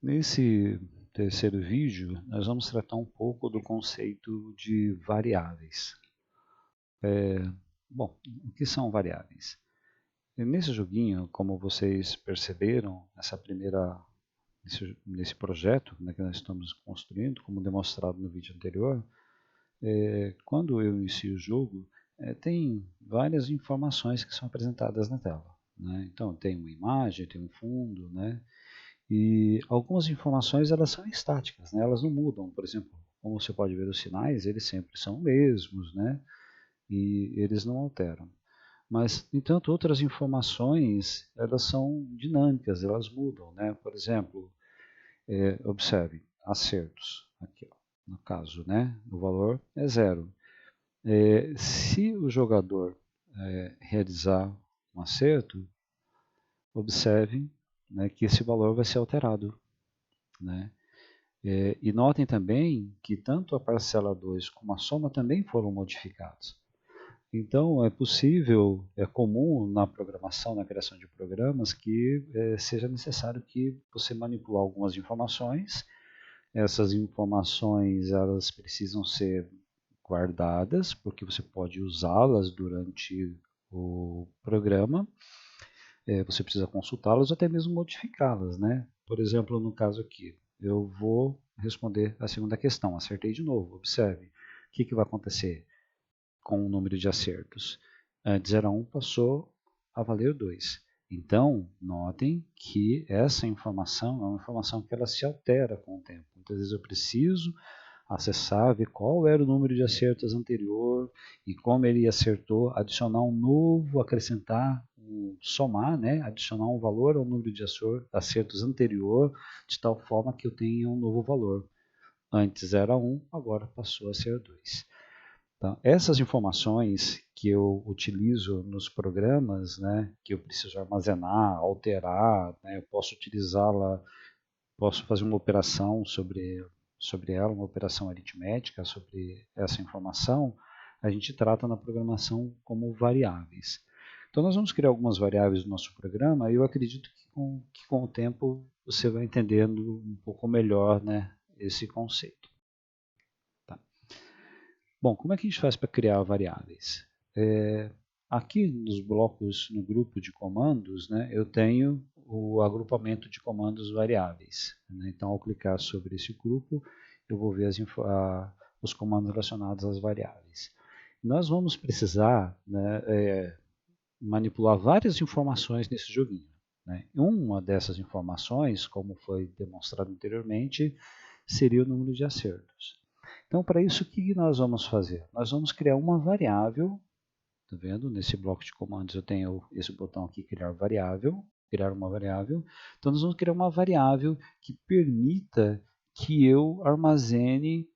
Nesse terceiro vídeo, nós vamos tratar um pouco do conceito de variáveis. Bom, o que são variáveis? Nesse joguinho, como vocês perceberam, nesse projeto, né, que nós estamos construindo, como demonstrado no vídeo anterior, quando eu inicio o jogo, tem várias informações que são apresentadas na tela, né? Então, tem uma imagem, tem um fundo, né? E algumas informações elas são estáticas, né? Elas não mudam. Por exemplo, como você pode ver os sinais, eles sempre são os mesmos, né? E eles não alteram. Mas, no entanto, outras informações elas são dinâmicas, elas mudam, né? Por exemplo, observe, acertos. Aqui, ó, no caso, né? O valor é zero. Se o jogador realizar um acerto, observe, né, que esse valor vai ser alterado, né? E notem também que tanto a parcela 2 como a soma também foram modificados. Então é possível, é comum na programação, na criação de programas, que seja necessário que você manipular algumas informações. Essas informações elas precisam ser guardadas, porque você pode usá-las durante o programa. Você precisa consultá-las ou até mesmo modificá-las, né? Por exemplo, no caso aqui, eu vou responder a segunda questão, acertei de novo, observe. O que vai acontecer com o número de acertos? De 0 a 1 passou a valer 2. Então, notem que essa informação é uma informação que ela se altera com o tempo. Muitas vezes eu preciso acessar, ver qual era o número de acertos anterior e como ele acertou, adicionar um novo, acrescentar, somar, né, adicionar um valor ao número de acertos anterior, de tal forma que eu tenha um novo valor. Antes era 1, agora passou a ser 2. Então, essas informações que eu utilizo nos programas, né, que eu preciso armazenar, alterar, né, eu posso utilizá-la, posso fazer uma operação sobre ela, uma operação aritmética sobre essa informação, a gente trata na programação como variáveis. Então nós vamos criar algumas variáveis no nosso programa e eu acredito que com o tempo você vai entendendo um pouco melhor, né, esse conceito. Tá. Bom, como é que a gente faz para criar variáveis? Aqui nos blocos, no grupo de comandos, né, eu tenho o agrupamento de comandos variáveis, né? Então, ao clicar sobre esse grupo, eu vou ver os comandos relacionados às variáveis. Nós vamos precisar, né, manipular várias informações nesse joguinho, né? Uma dessas informações, como foi demonstrado anteriormente, seria o número de acertos. Então, para isso, o que nós vamos fazer? Nós vamos criar uma variável. Tá vendo? Nesse bloco de comandos eu tenho esse botão aqui, criar variável, criar uma variável. Então nós vamos criar uma variável que permita que eu armazene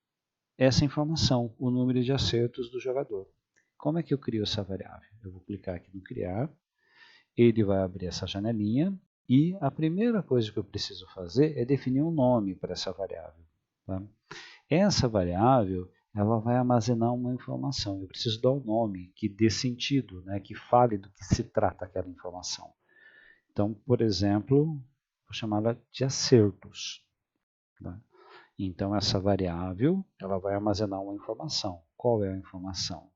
essa informação, o número de acertos do jogador. Como é que eu crio essa variável? Eu vou clicar aqui no criar, ele vai abrir essa janelinha e a primeira coisa que eu preciso fazer é definir um nome para essa variável. Tá? Essa variável ela vai armazenar uma informação. Eu preciso dar um nome que dê sentido, né, que fale do que se trata aquela informação. Então, por exemplo, vou chamá-la de acertos. Tá? Então, essa variável ela vai armazenar uma informação. Qual é a informação?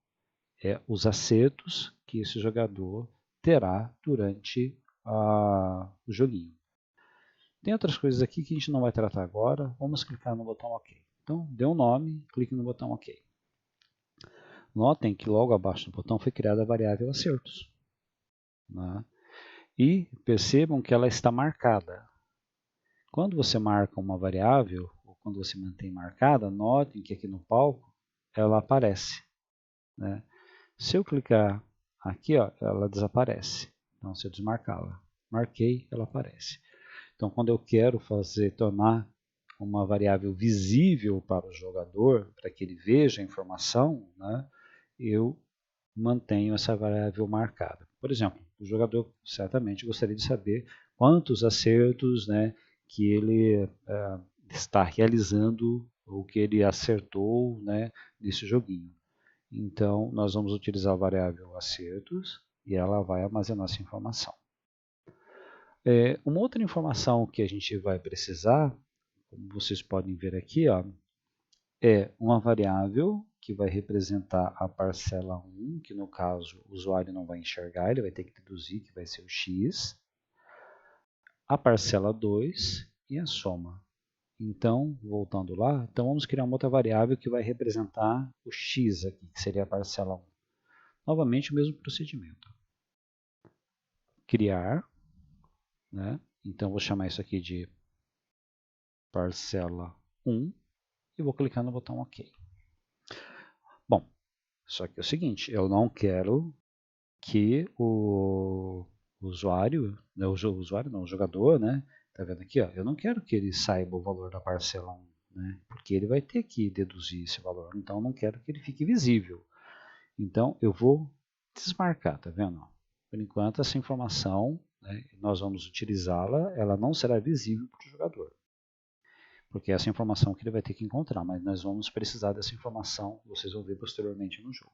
É os acertos que esse jogador terá durante o joguinho. Tem outras coisas aqui que a gente não vai tratar agora. Vamos clicar no botão OK. Então, dê um nome, clique no botão OK. Notem que logo abaixo do botão foi criada a variável acertos. Né? E percebam que ela está marcada. Quando você marca uma variável, ou quando você mantém marcada, notem que aqui no palco ela aparece. Né? Se eu clicar aqui, ó, ela desaparece. Então, se eu desmarcá-la, marquei, ela aparece. Então, quando eu quero tornar uma variável visível para o jogador, para que ele veja a informação, né, eu mantenho essa variável marcada. Por exemplo, o jogador certamente gostaria de saber quantos acertos, né, que ele está realizando ou que ele acertou, né, nesse joguinho. Então, nós vamos utilizar a variável acertos e ela vai armazenar essa informação. Uma outra informação que a gente vai precisar, como vocês podem ver aqui, ó, é uma variável que vai representar a parcela 1, que no caso o usuário não vai enxergar, ele vai ter que deduzir que vai ser o x, a parcela 2 e a soma. Então, voltando lá, então vamos criar uma outra variável que vai representar o x aqui, que seria a parcela 1. Novamente o mesmo procedimento. Criar, né? Então vou chamar isso aqui de parcela 1 e vou clicar no botão OK. Bom, só que é o seguinte, eu não quero que o usuário, né, o jogador, né, tá vendo aqui, ó, eu não quero que ele saiba o valor da parcela 1, né, porque ele vai ter que deduzir esse valor, então eu não quero que ele fique visível. Então eu vou desmarcar, tá vendo? Por enquanto essa informação, né, nós vamos utilizá-la, ela não será visível para o jogador, porque é essa informação que ele vai ter que encontrar, mas nós vamos precisar dessa informação, vocês vão ver posteriormente no jogo.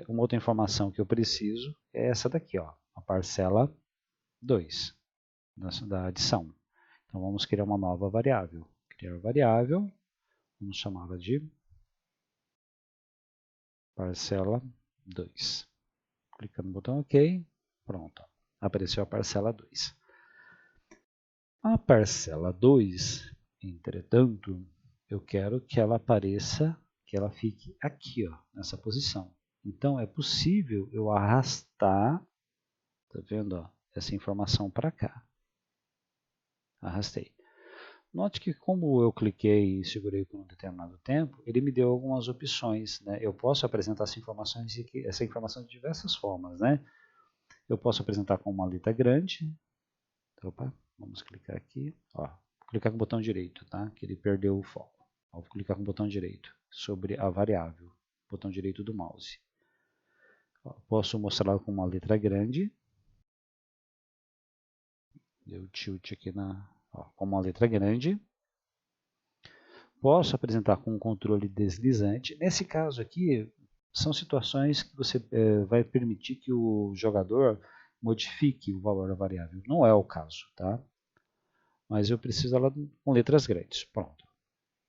Uma outra informação que eu preciso é essa daqui, ó, a parcela 2 da adição. Então vamos criar uma nova variável. Criar variável, vamos chamá-la de parcela 2. Clicando no botão OK, pronto, apareceu a parcela 2. A parcela 2, entretanto, eu quero que ela apareça, que ela fique aqui, ó, nessa posição. Então é possível eu arrastar, tá vendo, ó, essa informação para cá. Arrastei. Note que como eu cliquei e segurei por um determinado tempo, ele me deu algumas opções, né? Eu posso apresentar essa informação de diversas formas, né? Eu posso apresentar com uma letra grande. Opa, vamos clicar aqui. Ó, vou clicar com o botão direito, tá? Que ele perdeu o foco. Ó, vou clicar com o botão direito sobre a variável, botão direito do mouse. Ó, posso mostrar com uma letra grande. Deu tilt aqui com uma letra grande. Posso apresentar com um controle deslizante. Nesse caso aqui, são situações que você vai permitir que o jogador modifique o valor da variável. Não é o caso, tá? Mas eu preciso dela com letras grandes. Pronto.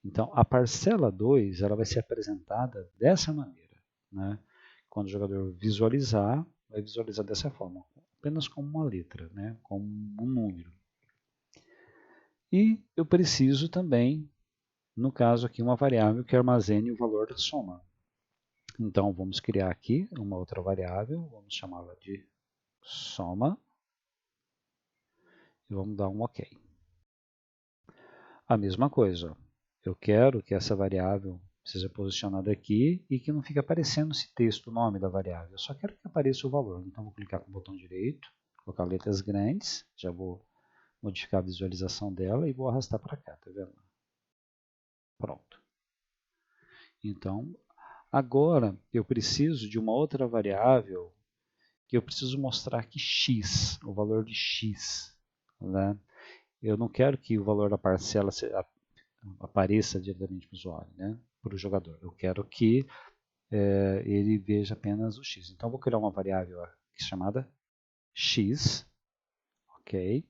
Então, a parcela 2 ela vai ser apresentada dessa maneira, né? Quando o jogador visualizar, vai visualizar dessa forma, apenas como uma letra, né? Como um número. E eu preciso também, no caso aqui, uma variável que armazene o valor da soma. Então, vamos criar aqui uma outra variável, vamos chamá-la de soma, e vamos dar um OK. A mesma coisa, eu quero que essa variável seja posicionada aqui e que não fique aparecendo esse texto, o nome da variável. Eu só quero que apareça o valor. Então, vou clicar com o botão direito, colocar letras grandes, já vou modificar a visualização dela e vou arrastar para cá, tá vendo? Pronto. Então, agora eu preciso de uma outra variável que eu preciso mostrar aqui x, o valor de x, né? Eu não quero que o valor da parcela apareça diretamente para o usuário, né? Para o jogador. Eu quero que ele veja apenas o x. Então, vou criar uma variável aqui chamada x, ok?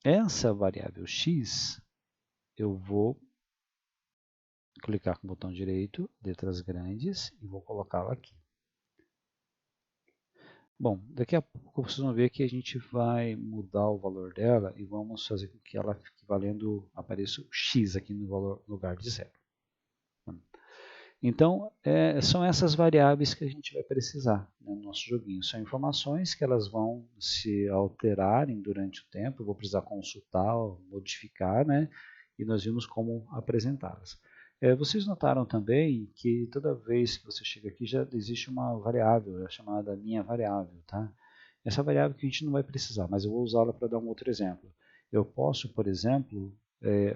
Essa variável x, eu vou clicar com o botão direito, letras grandes, e vou colocá-la aqui. Bom, daqui a pouco vocês vão ver que a gente vai mudar o valor dela e vamos fazer com que ela fique valendo, apareça o x aqui no lugar de 0. Então, são essas variáveis que a gente vai precisar, né, no nosso joguinho. São informações que elas vão se alterarem durante o tempo, eu vou precisar consultar, modificar, né, e nós vimos como apresentá-las. Vocês notaram também que toda vez que você chega aqui já existe uma variável, chamada minha variável, tá? Essa variável que a gente não vai precisar, mas eu vou usá-la para dar um outro exemplo. Eu posso, por exemplo,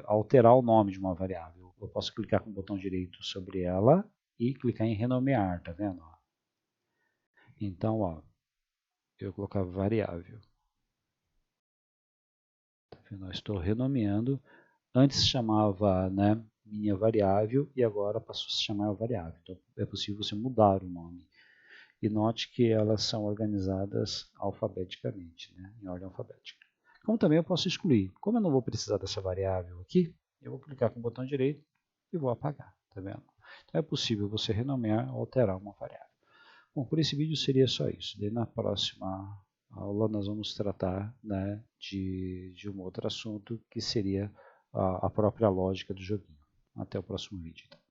alterar o nome de uma variável. Eu posso clicar com o botão direito sobre ela e clicar em renomear, tá vendo? Então, ó, eu vou colocar variável. Tá vendo? Eu estou renomeando. Antes chamava, né, minha variável e agora passou a se chamar variável. Então, é possível você mudar o nome. E note que elas são organizadas alfabeticamente, né, em ordem alfabética. Como também eu posso excluir. Como eu não vou precisar dessa variável aqui, eu vou clicar com o botão direito e vou apagar, tá vendo? Então é possível você renomear ou alterar uma variável. Bom, por esse vídeo seria só isso. Daí na próxima aula nós vamos tratar, né, de um outro assunto que seria a própria lógica do joguinho. Até o próximo vídeo. Então.